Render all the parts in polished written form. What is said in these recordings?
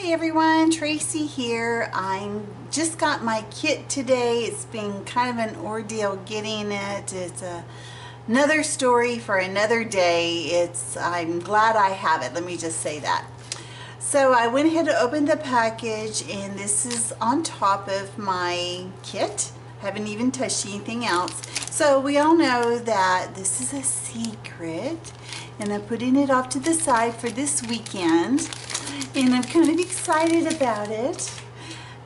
Hi everyone, Tracy here. I just got my kit today. It's been kind of an ordeal getting it. It's another story for another day. I'm glad I have it. Let me just say that. So I went ahead and opened the package, and this is on top of my kit. Haven't even touched anything else. So we all know that this is a secret, and I'm putting it off to the side for this weekend. And I'm kind of excited about it.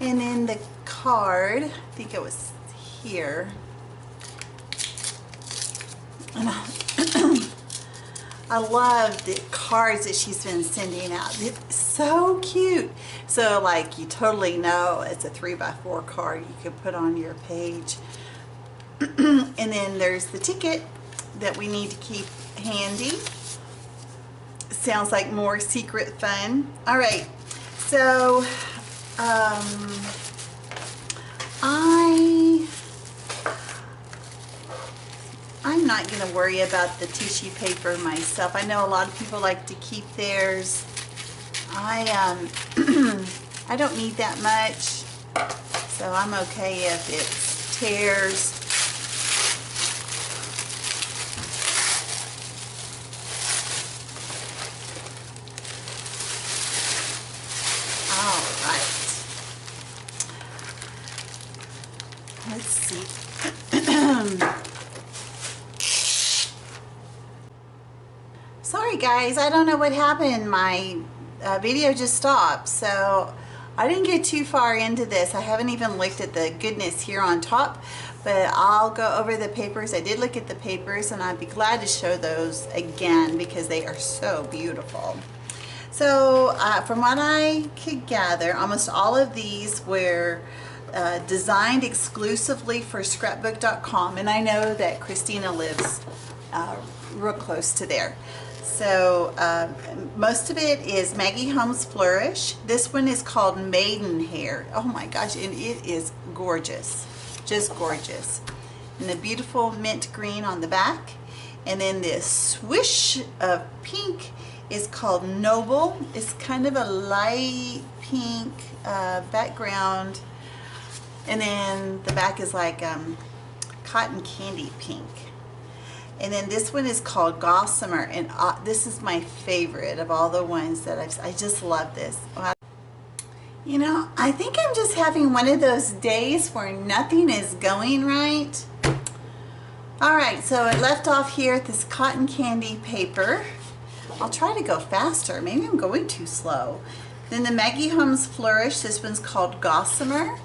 And then the card, I think it was here. And I love the cards that she's been sending out. It's so cute. So like you totally know it's a 3x4 card you could put on your page. And then there's the ticket that we need to keep handy. Sounds like more secret fun. All right, so I'm not going to worry about the tissue paper myself. I know a lot of people like to keep theirs. I don't need that much, so I'm okay if it tears. Let's see. Sorry guys, I don't know what happened. My video just stopped, so I didn't get too far into this. I haven't even looked at the goodness here on top, but I'll go over the papers. I did look at the papers, and I'd be glad to show those again because they are so beautiful. So from what I could gather, almost all of these were designed exclusively for scrapbook.com, and I know that Christina lives real close to there. So most of it is Maggie Holmes Flourish. This one is called Maidenhair. Oh my gosh, and it is gorgeous, just gorgeous. And the beautiful mint green on the back, and then this swish of pink is called Noble. It's kind of a light pink background. And then the back is like cotton candy pink. And then this one is called Gossamer, and this is my favorite of all the ones that I just love this. You know, I think I'm just having one of those days where nothing is going right. Alright, so it left off here at this cotton candy paper. I'll try to go faster. Maybe I'm going too slow. Then the Maggie Holmes Flourish. This one's called Gossamer,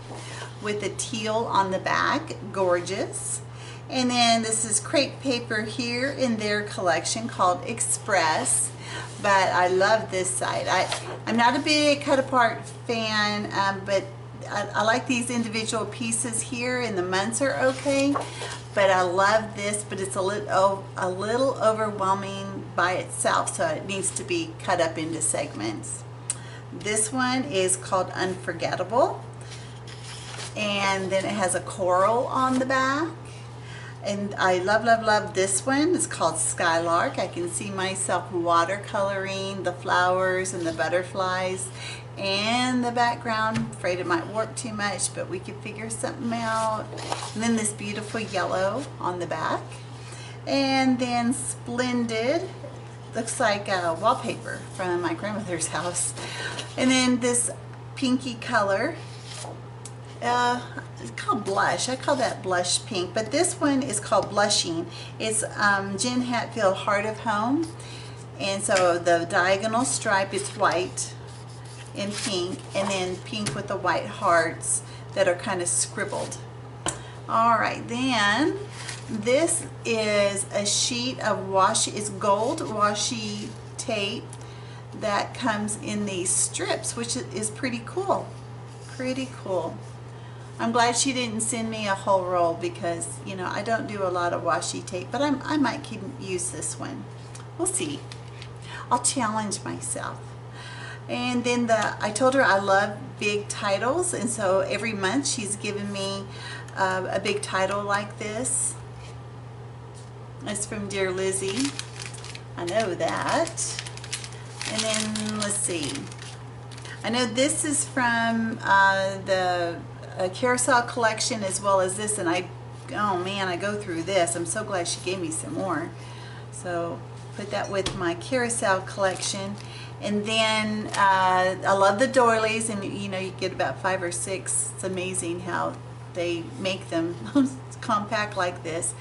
with a teal on the back, gorgeous. And then this is crepe paper here in their collection called Express, but I love this side. I'm not a big cut apart fan, but I like these individual pieces here, and the months are okay, but I love this, but it's a little overwhelming by itself, so it needs to be cut up into segments. This one is called Unforgettable. And then it has a coral on the back, and I love this one. It's called Skylark. I can see myself watercoloring the flowers and the butterflies and the background. Afraid it might warp too much, but we could figure something out. And then this beautiful yellow on the back, and then Splendid. Looks like wallpaper from my grandmother's house. And then this pinky color, it's called Blush. I call that Blush Pink, but this one is called Blushing. It's Jen Hatfield Heart of Home, and so the diagonal stripe is white and pink, and then pink with the white hearts that are kind of scribbled. Alright, then this is a sheet of washi, it's gold washi tape that comes in these strips, which is pretty cool. Pretty cool. I'm glad she didn't send me a whole roll because, you know, I don't do a lot of washi tape, but I might use this one. We'll see. I'll challenge myself. And then I told her I love big titles, and so every month she's given me a big title like this. It's from Dear Lizzie. I know that. And then let's see. I know this is from the Carousel collection as well as this, and oh man, I go through this. I'm so glad she gave me some more. So put that with my Carousel collection. And then I love the doilies, and you know, you get about 5 or 6. It's amazing how they make them compact like this.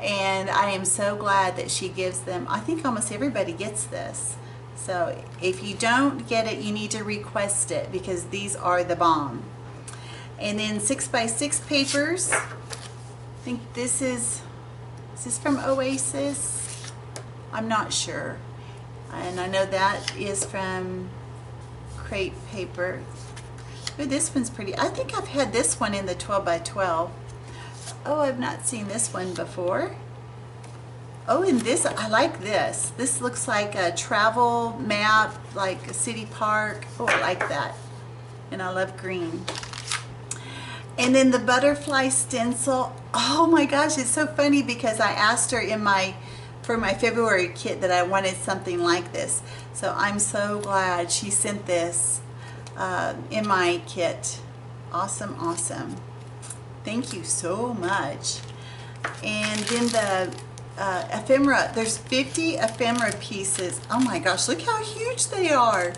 And I am so glad that she gives them. I think almost everybody gets this. So if you don't get it, you need to request it, because these are the bomb. And then 6x6 papers. I think this is this from Oasis? I'm not sure. And I know that is from crepe paper. Oh, this one's pretty. I think I've had this one in the 12x12. Oh, I've not seen this one before. Oh, and this, I like this. This looks like a travel map, like a city park. Oh, I like that. And I love green. And then the butterfly stencil. Oh my gosh, it's so funny because I asked her for my February kit that I wanted something like this. So I'm so glad she sent this in my kit. Awesome, awesome. Thank you so much. And then the ephemera, there's 50 ephemera pieces. Oh my gosh, look how huge they are.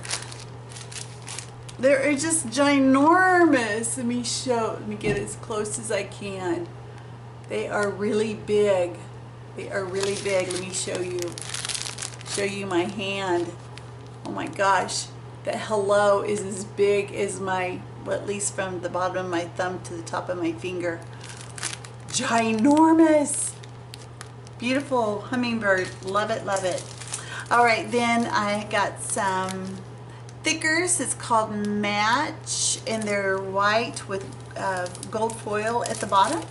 They're just ginormous. Let me get as close as I can. They are really big. They are really big. Let me show you my hand. Oh my gosh, that hello is as big as my, well, at least from the bottom of my thumb to the top of my finger. Ginormous. Beautiful hummingbird. Love it, love it. All right, then I got some thickers. It's called Match, and they're white with gold foil at the bottom.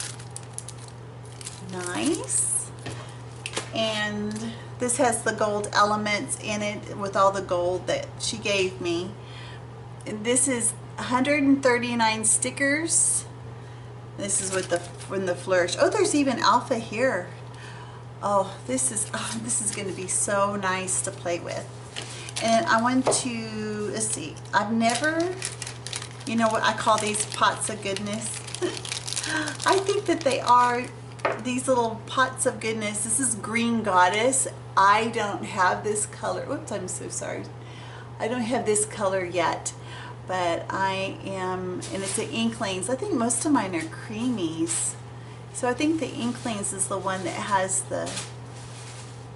Nice. And this has the gold elements in it with all the gold that she gave me. And this is 139 stickers. This is with from the Flourish. Oh, there's even alpha here. Oh, this is going to be so nice to play with. And I want to, let's see, I've never, you know what I call these pots of goodness? I think that they are these little pots of goodness. This is Green Goddess. I don't have this color. Oops, I'm so sorry. I don't have this color yet, but I am, and it's the Inklings. I think most of mine are creamies. So I think the Inklings is the one that has the,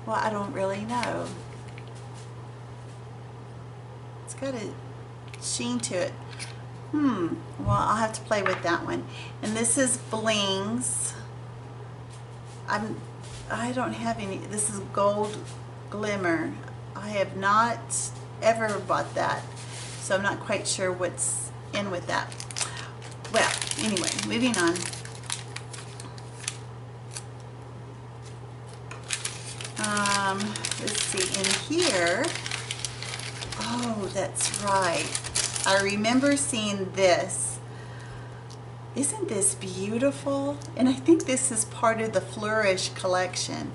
well, I don't really know. It's got a sheen to it. Well, I'll have to play with that one. And this is Blings. I don't have any. This is Gold Glimmer. I have not ever bought that, so I'm not quite sure what's in with that. Well, anyway, moving on. Let's see, in here, oh, that's right. I remember seeing this. Isn't this beautiful? And I think this is part of the Flourish collection.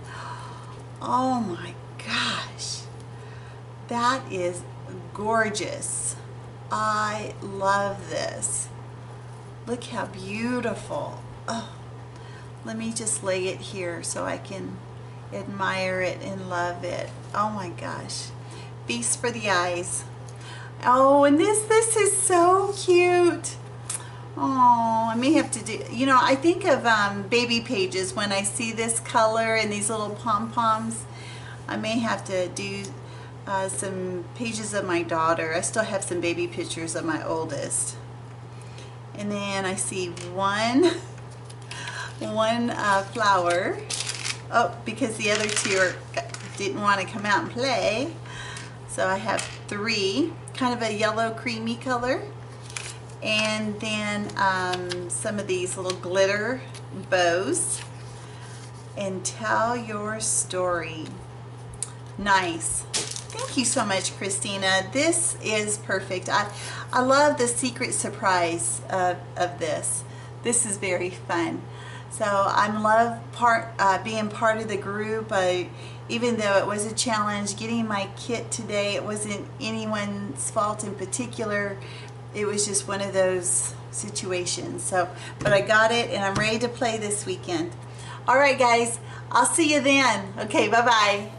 Oh my gosh. That is gorgeous. I love this. Look how beautiful. Oh, let me just lay it here so I can admire it and love it. Oh my gosh. Feast for the eyes. Oh, and this is so cute. Oh, I may have to do, you know, I think of baby pages when I see this color and these little pom-poms. I may have to do some pages of my daughter. I still have some baby pictures of my oldest. And then I see one flower. Oh, because the other two didn't want to come out and play. So I have 3, kind of a yellow creamy color. And then some of these little glitter bows. And tell your story. Nice. Thank you so much, Christina. This is perfect. I love the secret surprise of this. This is very fun. So I'm love being part of the group. Even though it was a challenge getting my kit today, it wasn't anyone's fault in particular. It was just one of those situations. So, but I got it and I'm ready to play this weekend. All right, guys, I'll see you then. Okay, bye-bye.